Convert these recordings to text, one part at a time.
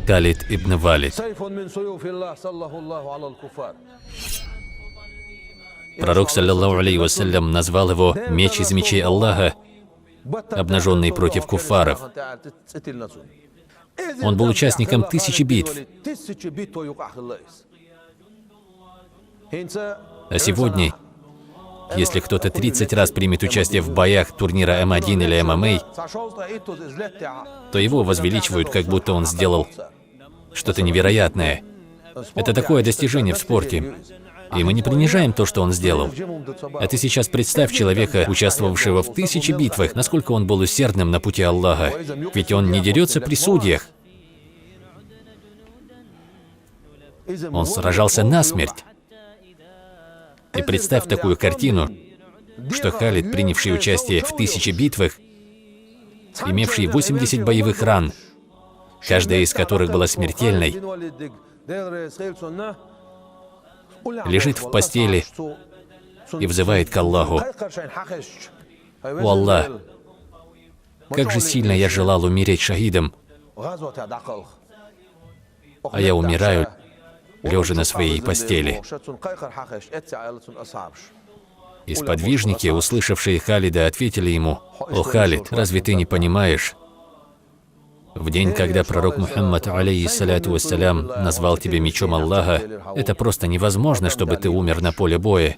Халид ибн Валид. Пророк, саллаллаху алейхи вассалям, назвал его «меч из мечей Аллаха, обнаженный против куффаров». Он был участником 1000 битв. А сегодня, если кто-то 30 раз примет участие в боях турнира М1 или ММА, то его возвеличивают, как будто он сделал что-то невероятное. Это такое достижение в спорте. И мы не принижаем то, что он сделал. А ты сейчас представь человека, участвовавшего в 1000 битвах, насколько он был усердным на пути Аллаха. Ведь он не дерется при судьях. Он сражался насмерть. И представь такую картину, что Халид, принявший участие в 1000 битвах, имевший 80 боевых ран, каждая из которых была смертельной, лежит в постели и взывает к Аллаху: «О Аллах, как же сильно я желал умереть шахидом, а я умираю, лежа на своей постели». И сподвижники, услышавшие Халида, ответили ему: «О Халид, разве ты не понимаешь? В день, когда пророк Мухаммад, алейхиссаляту вассалям, назвал тебя мечом Аллаха, это просто невозможно, чтобы ты умер на поле боя.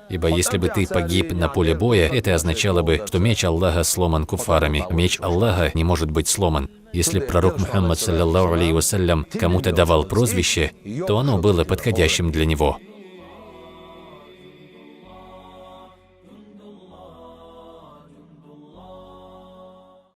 Ибо если бы ты погиб на поле боя, это означало бы, что меч Аллаха сломан куфарами. Меч Аллаха не может быть сломан. Если пророк Мухаммад, саллаллаху алейхи вассалям, кому-то давал прозвище, то оно было подходящим для него.